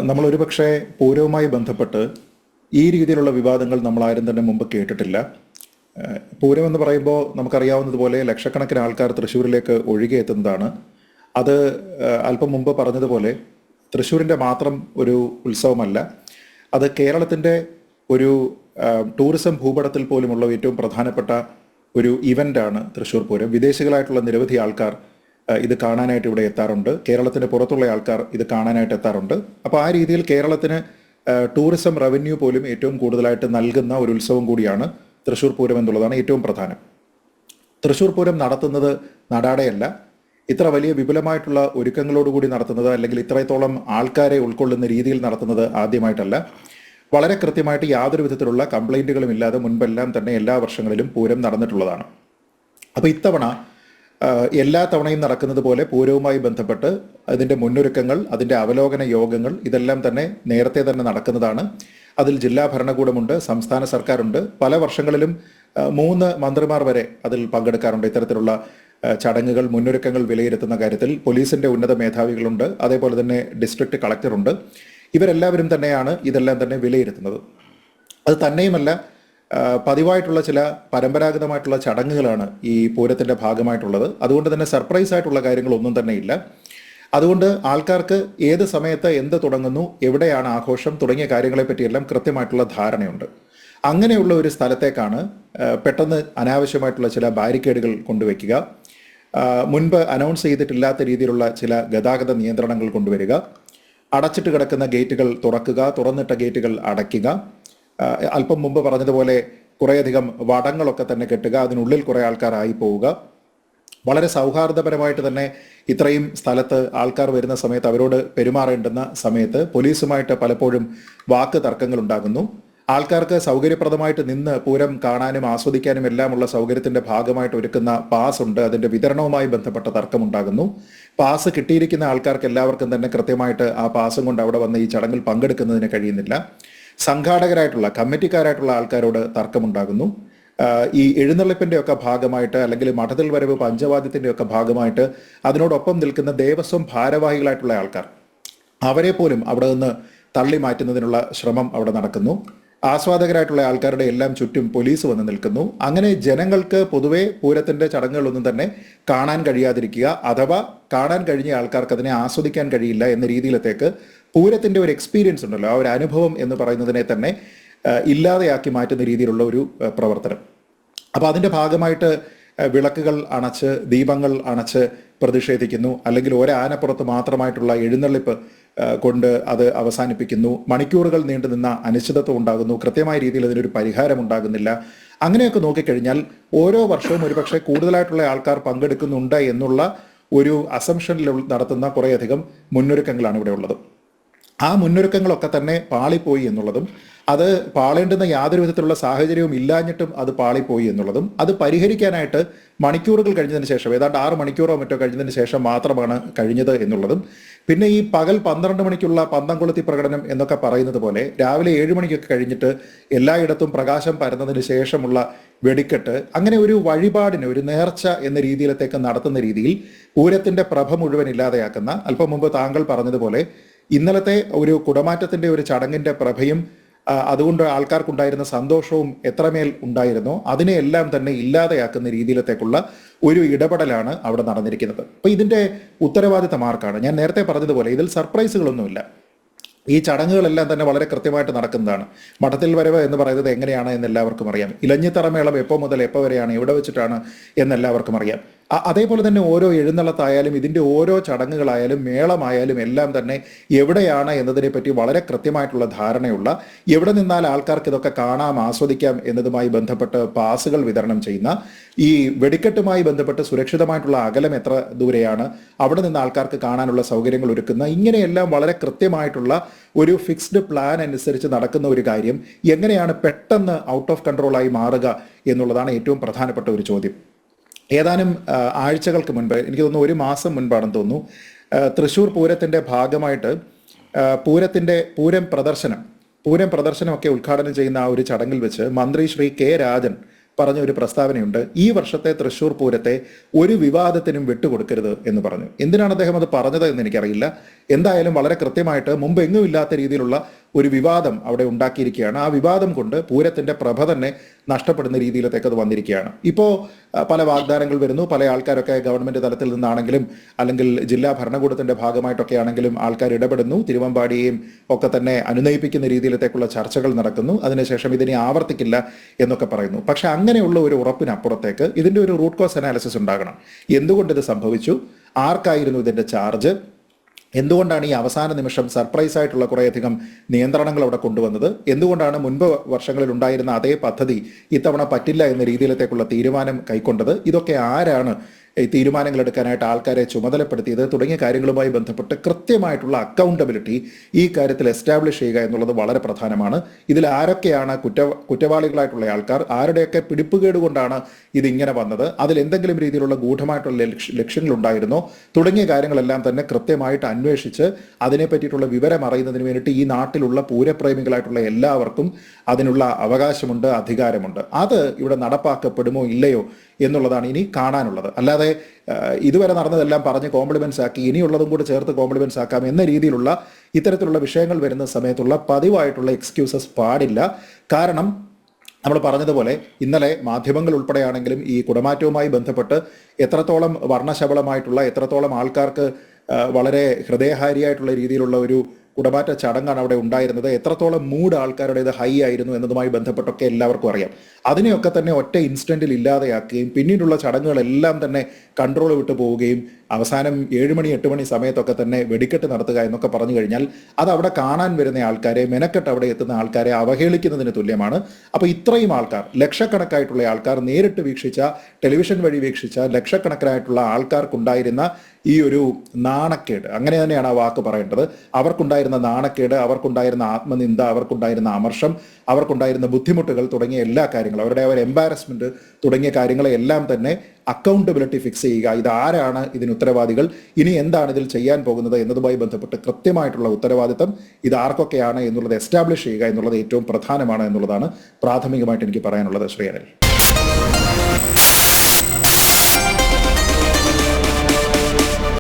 നമ്മൾ ഒരുപക്ഷെ പൂരവുമായി ബന്ധപ്പെട്ട് ഈ രീതിയിലുള്ള വിവാദങ്ങൾ നമ്മളാരും തന്നെ മുമ്പ് കേട്ടിട്ടില്ല. പൂരം എന്ന് പറയുമ്പോൾ നമുക്കറിയാവുന്നതുപോലെ ലക്ഷക്കണക്കിന് ആൾക്കാർ തൃശ്ശൂരിലേക്ക് ഒഴുകിയെത്തുന്നതാണ്. അത് അല്പം മുമ്പ് പറഞ്ഞതുപോലെ തൃശ്ശൂരിൻ്റെ മാത്രം ഒരു ഉത്സവമല്ല, അത് കേരളത്തിൻ്റെ ഒരു ടൂറിസം ഭൂപടത്തിൽ പോലുമുള്ള ഏറ്റവും പ്രധാനപ്പെട്ട ഒരു ഇവൻ്റാണ് തൃശ്ശൂർ പൂരം. വിദേശികളായിട്ടുള്ള നിരവധി ആൾക്കാർ ഇത് കാണാനായിട്ട് ഇവിടെ എത്താറുണ്ട്. കേരളത്തിന് പുറത്തുള്ള ആൾക്കാർ ഇത് കാണാനായിട്ട് എത്താറുണ്ട്. അപ്പോൾ ആ രീതിയിൽ കേരളത്തിന് ടൂറിസം റവന്യൂ പോലും ഏറ്റവും കൂടുതലായിട്ട് നൽകുന്ന ഒരു ഉത്സവം കൂടിയാണ് തൃശ്ശൂർ പൂരം എന്നുള്ളതാണ് ഏറ്റവും പ്രധാനം. തൃശ്ശൂർ പൂരം നടത്തുന്നത് നടാടെയല്ല, ഇത്ര വലിയ വിപുലമായിട്ടുള്ള ഒരുക്കങ്ങളോടുകൂടി നടത്തുന്നത്, അല്ലെങ്കിൽ ഇത്രത്തോളം ആൾക്കാരെ ഉൾക്കൊള്ളുന്ന രീതിയിൽ നടത്തുന്നത് ആദ്യമായിട്ടല്ല. വളരെ കൃത്യമായിട്ട് യാതൊരു വിധത്തിലുള്ള കംപ്ലൈൻറ്റുകളും ഇല്ലാതെ മുൻപെല്ലാം തന്നെ എല്ലാ വർഷങ്ങളിലും പൂരം നടന്നിട്ടുള്ളതാണ്. അപ്പോൾ ഇത്തവണ എല്ലാ തവണയും നടക്കുന്നത് പോലെ പൂരവുമായി ബന്ധപ്പെട്ട് അതിൻ്റെ മുന്നൊരുക്കങ്ങൾ, അതിൻ്റെ അവലോകന യോഗങ്ങൾ ഇതെല്ലാം തന്നെ നേരത്തെ തന്നെ നടക്കുന്നതാണ്. അതിൽ ജില്ലാ ഭരണകൂടമുണ്ട്, സംസ്ഥാന സർക്കാരുണ്ട്. പല വർഷങ്ങളിലും 3 മന്ത്രിമാർ വരെ അതിൽ പങ്കെടുക്കാറുണ്ട്. ഇത്തരത്തിലുള്ള ചടങ്ങുകൾ, മുന്നൊരുക്കങ്ങൾ വിലയിരുത്തുന്ന കാര്യത്തിൽ പോലീസിൻ്റെ ഉന്നത മേധാവികളുണ്ട്, അതേപോലെ തന്നെ ഡിസ്ട്രിക്ട് കളക്ടറുണ്ട്. ഇവരെല്ലാവരും തന്നെയാണ് ഇതെല്ലാം തന്നെ വിലയിരുത്തുന്നത്. അത് തന്നെയുമല്ല, പതിവായിട്ടുള്ള ചില പരമ്പരാഗതമായിട്ടുള്ള ചടങ്ങുകളാണ് ഈ പൂരത്തിൻ്റെ ഭാഗമായിട്ടുള്ളത്. അതുകൊണ്ട് തന്നെ സർപ്രൈസ് ആയിട്ടുള്ള കാര്യങ്ങളൊന്നും തന്നെ ഇല്ല. അതുകൊണ്ട് ആൾക്കാർക്ക് ഏത് സമയത്ത് എന്ത് തുടങ്ങുന്നു, എവിടെയാണ് ആഘോഷം തുടങ്ങിയ കാര്യങ്ങളെ പറ്റിയെല്ലാം കൃത്യമായിട്ടുള്ള ധാരണയുണ്ട്. അങ്ങനെയുള്ള ഒരു സ്ഥലത്തേക്കാണ് പെട്ടെന്ന് അനാവശ്യമായിട്ടുള്ള ചില ബാരിക്കേഡുകൾ കൊണ്ടുവയ്ക്കുക, മുൻപ് അനൗൺസ് ചെയ്തിട്ടില്ലാത്ത രീതിയിലുള്ള ചില ഗതാഗത നിയന്ത്രണങ്ങൾ കൊണ്ടുവരിക, അടച്ചിട്ട് കിടക്കുന്ന ഗേറ്റുകൾ തുറക്കുക, തുറന്നിട്ട ഗേറ്റുകൾ അടയ്ക്കുക, അല്പം മുമ്പ് പറഞ്ഞതുപോലെ കുറേയധികം വടങ്ങളൊക്കെ തന്നെ കെട്ടുക, അതിനുള്ളിൽ കുറേ ആൾക്കാരായി പോവുക. വളരെ സൗഹാർദ്ദപരമായിട്ട് തന്നെ ഇത്രയും സ്ഥലത്ത് ആൾക്കാർ വരുന്ന സമയത്ത് അവരോട് പെരുമാറേണ്ടുന്ന സമയത്ത് പോലീസുമായിട്ട് പലപ്പോഴും വാക്ക് തർക്കങ്ങൾ ഉണ്ടാകുന്നു. ആൾക്കാർക്ക് സൗകര്യപ്രദമായിട്ട് നിന്ന് പൂരം കാണാനും ആസ്വദിക്കാനും എല്ലാമുള്ള സൗകര്യത്തിന്റെ ഭാഗമായിട്ട് ഒരുക്കുന്ന പാസ് ഉണ്ട്, അതിന്റെ വിതരണവുമായി ബന്ധപ്പെട്ട തർക്കമുണ്ടാകുന്നു. പാസ് കിട്ടിയിരിക്കുന്ന ആൾക്കാർക്ക് എല്ലാവർക്കും തന്നെ കൃത്യമായിട്ട് ആ പാസും കൊണ്ട് അവിടെ വന്ന് ഈ ചടങ്ങിൽ പങ്കെടുക്കുന്നതിന് കഴിയുന്നില്ല. സംഘാടകരായിട്ടുള്ള കമ്മിറ്റിക്കാരായിട്ടുള്ള ആൾക്കാരോട് തർക്കമുണ്ടാകുന്നു. ഈ എഴുന്നള്ളിപ്പിൻ്റെ ഒക്കെ ഭാഗമായിട്ട്, അല്ലെങ്കിൽ മഠത്തിൽ വരവ് പഞ്ചവാദ്യത്തിൻ്റെ ഒക്കെ ഭാഗമായിട്ട് അതിനോടൊപ്പം നിൽക്കുന്ന ദേവസ്വം ഭാരവാഹികളായിട്ടുള്ള ആൾക്കാർ, അവരെ പോലും അവിടെ നിന്ന് തള്ളി മാറ്റുന്നതിനുള്ള ശ്രമം അവിടെ നടക്കുന്നു. ആസ്വാദകരായിട്ടുള്ള ആൾക്കാരുടെ എല്ലാം ചുറ്റും പോലീസ് വന്ന് നിൽക്കുന്നു. അങ്ങനെ ജനങ്ങൾക്ക് പൊതുവെ പൂരത്തിൻ്റെ ചടങ്ങുകളൊന്നും തന്നെ കാണാൻ കഴിയാതിരിക്കുക, അഥവാ കാണാൻ കഴിഞ്ഞ ആൾക്കാർക്ക് അതിനെ ആസ്വദിക്കാൻ കഴിയില്ല എന്ന രീതിയിലത്തേക്ക് പൂരത്തിൻ്റെ ഒരു എക്സ്പീരിയൻസ് ഉണ്ടല്ലോ, ആ ഒരു അനുഭവം എന്ന് പറയുന്നതിനെ തന്നെ ഇല്ലാതെയാക്കി മാറ്റുന്ന രീതിയിലുള്ള ഒരു പ്രവർത്തനം. അപ്പോൾ അതിൻ്റെ ഭാഗമായിട്ട് വിളക്കുകൾ അണച്ച്, ദീപങ്ങൾ അണച്ച് പ്രതിഷേധിക്കുന്നു, അല്ലെങ്കിൽ ഒരാനപ്പുറത്ത് മാത്രമായിട്ടുള്ള എഴുന്നള്ളിപ്പ് കൊണ്ട് അത് അവസാനിപ്പിക്കുന്നു. മണിക്കൂറുകൾ നീണ്ടുനിന്ന അനിശ്ചിതത്വം ഉണ്ടാകുന്നു, കൃത്യമായ രീതിയിൽ അതിനൊരു പരിഹാരം ഉണ്ടാകുന്നില്ല. അങ്ങനെയൊക്കെ നോക്കിക്കഴിഞ്ഞാൽ ഓരോ വർഷവും ഒരുപക്ഷെ കൂടുതലായിട്ടുള്ള ആൾക്കാർ പങ്കെടുക്കുന്നുണ്ട് എന്നുള്ള ഒരു അസംഷനിൽ നടത്തുന്ന കുറേയധികം മുന്നൊരുക്കങ്ങളാണ് ഇവിടെ ഉള്ളത്. ആ മുന്നൊരുക്കങ്ങളൊക്കെ തന്നെ പാളിപ്പോയി എന്നുള്ളതും, അത് പാളേണ്ടുന്ന യാതൊരു വിധത്തിലുള്ള സാഹചര്യവും ഇല്ലാഞ്ഞിട്ടും അത് പാളിപ്പോയി എന്നുള്ളതും, അത് പരിഹരിക്കാനായിട്ട് മണിക്കൂറുകൾ കഴിഞ്ഞതിന് ശേഷം, ഏതാണ്ട് 6 മണിക്കൂറോ മറ്റോ കഴിഞ്ഞതിന് ശേഷം മാത്രമാണ് കഴിഞ്ഞത് എന്നുള്ളതും, പിന്നെ ഈ പകൽ 12 മണിക്കുള്ള പന്തംകൊളുത്തി പ്രകടനം എന്നൊക്കെ പറയുന്നത് പോലെ രാവിലെ 7 മണിക്കൊക്കെ കഴിഞ്ഞിട്ട് എല്ലായിടത്തും പ്രകാശം പരന്നതിന് ശേഷമുള്ള വെടിക്കെട്ട്, അങ്ങനെ ഒരു വഴിപാടിന്, ഒരു നേർച്ച എന്ന രീതിയിലത്തേക്ക് നടത്തുന്ന രീതിയിൽ പൂരത്തിന്റെ പ്രഭ മുഴുവൻ ഇല്ലാതെയാക്കുന്ന, അല്പം മുമ്പ് താങ്കൾ പറഞ്ഞതുപോലെ ഇന്നലത്തെ ഒരു കുടമാറ്റത്തിന്റെ ഒരു ചടങ്ങിന്റെ പ്രഭയും അതുകൊണ്ട് ആൾക്കാർക്കുണ്ടായിരുന്ന സന്തോഷവും എത്രമേൽ ഉണ്ടായിരുന്നോ അതിനെയെല്ലാം തന്നെ ഇല്ലാതെയാക്കുന്ന രീതിയിലത്തേക്കുള്ള ഒരു ഇടപെടലാണ് അവിടെ നടന്നിരിക്കുന്നത്. അപ്പോൾ ഇതിന്റെ ഉത്തരവാദിത്തം ആർക്കാണ്? ഞാൻ നേരത്തെ പറഞ്ഞതുപോലെ ഇതിൽ സർപ്രൈസുകളൊന്നുമില്ല. ഈ ചടങ്ങുകളെല്ലാം തന്നെ വളരെ കൃത്യമായിട്ട് നടക്കുന്നതാണ്. മഠത്തിൽ വരവ് എന്ന് പറയുന്നത് എങ്ങനെയാണ് എന്ന് എല്ലാവർക്കും അറിയാം. ഇലഞ്ഞിത്തറമേളം എപ്പോൾ മുതൽ എപ്പോൾ വരെയാണ്, എവിടെ വെച്ചിട്ടാണ് എന്നെല്ലാവർക്കും അറിയാം. അതേപോലെ തന്നെ ഓരോ എഴുന്നള്ളത്തായാലും ഇതിൻ്റെ ഓരോ ചടങ്ങുകളായാലും മേളമായാലും എല്ലാം തന്നെ എവിടെയാണ് എന്നതിനെപ്പറ്റി വളരെ കൃത്യമായിട്ടുള്ള ധാരണയുള്ള, എവിടെ നിന്നാൽ ആൾക്കാർക്ക് ഇതൊക്കെ കാണാം, ആസ്വദിക്കാം എന്നതുമായി ബന്ധപ്പെട്ട് പാസുകൾ വിതരണം ചെയ്യുന്ന, ഈ വെടിക്കെട്ടുമായി ബന്ധപ്പെട്ട് സുരക്ഷിതമായിട്ടുള്ള അകലം എത്ര ദൂരെയാണ്, അവിടെ നിന്ന് ആൾക്കാർക്ക് കാണാനുള്ള സൗകര്യങ്ങൾ ഒരുക്കുന്ന, ഇങ്ങനെയെല്ലാം വളരെ കൃത്യമായിട്ടുള്ള ഒരു ഫിക്സ്ഡ് പ്ലാൻ അനുസരിച്ച് നടക്കുന്ന ഒരു കാര്യം എങ്ങനെയാണ് പെട്ടെന്ന് ഔട്ട് ഓഫ് കൺട്രോളായി മാറുക എന്നുള്ളതാണ് ഏറ്റവും പ്രധാനപ്പെട്ട ഒരു ചോദ്യം. ഏതാനും ആഴ്ചകൾക്ക് മുൻപ്, എനിക്ക് തോന്നുന്നു 1 മാസം മുൻപാണെന്ന് തോന്നുന്നു, തൃശ്ശൂർ പൂരത്തിൻ്റെ ഭാഗമായിട്ട് പൂരം പ്രദർശനമൊക്കെ ഉദ്ഘാടനം ചെയ്യുന്ന ആ ഒരു ചടങ്ങിൽ വെച്ച് മന്ത്രി ശ്രീ കെ രാജൻ പറഞ്ഞ ഒരു പ്രസ്താവനയുണ്ട്. ഈ വർഷത്തെ തൃശ്ശൂർ പൂരത്തെ ഒരു വിവാദത്തിനും വിട്ടുകൊടുക്കരുത് എന്ന് പറഞ്ഞു. എന്തിനാണ് അദ്ദേഹം അത് പറഞ്ഞത് എന്ന് എനിക്കറിയില്ല. എന്തായാലും വളരെ കൃത്യമായിട്ട് മുമ്പ് എങ്ങും ഇല്ലാത്ത രീതിയിലുള്ള ഒരു വിവാദം അവിടെ ഉണ്ടാക്കിയിരിക്കുകയാണ്. ആ വിവാദം കൊണ്ട് പൂരത്തിന്റെ പ്രഭ തന്നെ നഷ്ടപ്പെടുന്ന രീതിയിലേക്ക് അത് വന്നിരിക്കുകയാണ്. ഇപ്പോൾ പല വാഗ്ദാനങ്ങൾ വരുന്നു. പല ആൾക്കാരൊക്കെ ഗവൺമെന്റ് തലത്തിൽ നിന്നാണെങ്കിലും അല്ലെങ്കിൽ ജില്ലാ ഭരണകൂടത്തിന്റെ ഭാഗമായിട്ടൊക്കെ ആണെങ്കിലും ആൾക്കാർ ഇടപെടുന്നു. തിരുവമ്പാടിയെയും ഒക്കെ തന്നെ അനുനയിപ്പിക്കുന്ന രീതിയിലേക്കുള്ള ചർച്ചകൾ നടക്കുന്നു. അതിനുശേഷം ഇതിനെ ആവർത്തിക്കില്ല എന്നൊക്കെ പറയുന്നു. പക്ഷെ അങ്ങനെയുള്ള ഒരു ഉറപ്പിനപ്പുറത്തേക്ക് ഇതിന്റെ ഒരു റൂട്ട് കോസ് അനാലിസിസ് ഉണ്ടാകണം. എന്തുകൊണ്ട് ഇത് സംഭവിച്ചു? ആർക്കായിരുന്നു ഇതിന്റെ ചാർജ്? എന്തുകൊണ്ടാണ് ഈ അവസാന നിമിഷം സർപ്രൈസ് ആയിട്ടുള്ള കുറേയധികം നിയന്ത്രണങ്ങൾ അവിടെ കൊണ്ടുവന്നത്? എന്തുകൊണ്ടാണ് മുൻപ് വർഷങ്ങളിൽ ഉണ്ടായിരുന്ന അതേ പദ്ധതി ഇത്തവണ പറ്റില്ല എന്ന രീതിയിലേക്കുള്ള തീരുമാനം കൈക്കൊണ്ടത്? ഇതൊക്കെ ആരാണ് ഈ തീരുമാനങ്ങൾ എടുക്കാനായിട്ട് ആൾക്കാരെ ചുമതലപ്പെടുത്തിയത്? തുടങ്ങിയ കാര്യങ്ങളുമായി ബന്ധപ്പെട്ട് കൃത്യമായിട്ടുള്ള അക്കൗണ്ടബിലിറ്റി ഈ കാര്യത്തിൽ എസ്റ്റാബ്ലിഷ് ചെയ്യുക എന്നുള്ളത് വളരെ പ്രധാനമാണ്. ഇതിൽ ആരൊക്കെയാണ് കുറ്റവാളികളായിട്ടുള്ള ആൾക്കാർ, ആരുടെയൊക്കെ പിടിപ്പുകേട് കൊണ്ടാണ് ഇതിങ്ങനെ വന്നത്, അതിൽ എന്തെങ്കിലും രീതിയിലുള്ള ഗൂഢമായിട്ടുള്ള ലക്ഷ്യങ്ങളുണ്ടായിരുന്നോ തുടങ്ങിയ കാര്യങ്ങളെല്ലാം തന്നെ കൃത്യമായിട്ട് അന്വേഷിച്ച് അതിനെ പറ്റിയിട്ടുള്ള വിവരം അറിയുന്നതിന് വേണ്ടിയിട്ട് ഈ നാട്ടിലുള്ള പൂരപ്രേമികളായിട്ടുള്ള എല്ലാവർക്കും അതിനുള്ള അവകാശമുണ്ട്, അധികാരമുണ്ട്. അത് ഇവിടെ നടപ്പാക്കപ്പെടുമോ ഇല്ലയോ എന്നുള്ളതാണ് ഇനി കാണാനുള്ളത്. അല്ലാതെ ഇതുവരെ നടന്നതെല്ലാം പറഞ്ഞ് കോംപ്ലിമെന്റ്സ് ആക്കി ഇനിയുള്ളതും കൂടി ചേർത്ത് കോംപ്ലിമെന്റ്സ് ആക്കാം എന്ന രീതിയിലുള്ള ഇത്തരത്തിലുള്ള വിഷയങ്ങൾ വരുന്ന സമയത്തുള്ള പതിവായിട്ടുള്ള എക്സ്ക്യൂസസ് പാടില്ല. കാരണം നമ്മൾ പറഞ്ഞതുപോലെ ഇന്നലെ മാധ്യമങ്ങൾ ഉൾപ്പെടെയാണെങ്കിലും ഈ കുടമാറ്റവുമായി ബന്ധപ്പെട്ട് എത്രത്തോളം വർണ്ണശബളമായിട്ടുള്ള, എത്രത്തോളം ആൾക്കാർക്ക് വളരെ ഹൃദയഹാരിയായിട്ടുള്ള രീതിയിലുള്ള ഒരു കുടമാറ്റ ചടങ്ങാണ് അവിടെ ഉണ്ടായിരുന്നത്, എത്രത്തോളം മൂഡ് ആൾക്കാരുടേത് ഹൈ ആയിരുന്നു എന്നതുമായി ബന്ധപ്പെട്ടൊക്കെ എല്ലാവർക്കും അറിയാം. അതിനെയൊക്കെ തന്നെ ഒറ്റ ഇൻസ്റ്റന്റിൽ ഇല്ലാതെയാക്കുകയും പിന്നീടുള്ള ചടങ്ങുകളെല്ലാം തന്നെ കൺട്രോൾ വിട്ടു പോവുകയും അവസാനം 7 മണി 8 മണി സമയത്തൊക്കെ തന്നെ വെടിക്കെട്ട് നടത്തുക എന്നൊക്കെ പറഞ്ഞു കഴിഞ്ഞാൽ അത് അവിടെ കാണാൻ വരുന്ന ആൾക്കാരെ, മെനക്കെട്ട് അവിടെ എത്തുന്ന ആൾക്കാരെ അവഹേളിക്കുന്നതിന് തുല്യമാണ്. അപ്പോൾ ഇത്രയും ആൾക്കാർ, ലക്ഷക്കണക്കായിട്ടുള്ള ആൾക്കാർ നേരിട്ട് വീക്ഷിച്ച, ടെലിവിഷൻ വഴി വീക്ഷിച്ച ലക്ഷക്കണക്കിനായിട്ടുള്ള ആൾക്കാർക്കുണ്ടായിരുന്ന ഈ ഒരു നാണക്കേട്, അങ്ങനെ തന്നെയാണ് ആ വാക്ക് പറയേണ്ടത്, അവർക്കുണ്ടായിരുന്ന നാണക്കേട്, അവർക്കുണ്ടായിരുന്ന ആത്മനിന്ദ, അവർക്കുണ്ടായിരുന്ന അമർഷം, അവർക്കുണ്ടായിരുന്ന ബുദ്ധിമുട്ടുകൾ തുടങ്ങിയ എല്ലാ കാര്യങ്ങളും, അവരുടെ ഒരു എംബാരസ്മെന്റ് തുടങ്ങിയ കാര്യങ്ങളെല്ലാം തന്നെ അക്കൗണ്ടബിലിറ്റി ഫിക്സ് ചെയ്യുക. ഇതാരാണ് ഇതിന് ഉത്തരവാദികൾ, ഇനി എന്താണ് ഇതിൽ ചെയ്യാൻ പോകുന്നത് എന്നതുമായി ബന്ധപ്പെട്ട് കൃത്യമായിട്ടുള്ള ഉത്തരവാദിത്തം ഇത് ആർക്കൊക്കെയാണ് എന്നുള്ളത് എസ്റ്റാബ്ലിഷ് ചെയ്യുക എന്നുള്ളത് ഏറ്റവും പ്രധാനമാണ് എന്നുള്ളതാണ് പ്രാഥമികമായിട്ട് എനിക്ക് പറയാനുള്ളത്. ശ്രീ അനിൽ.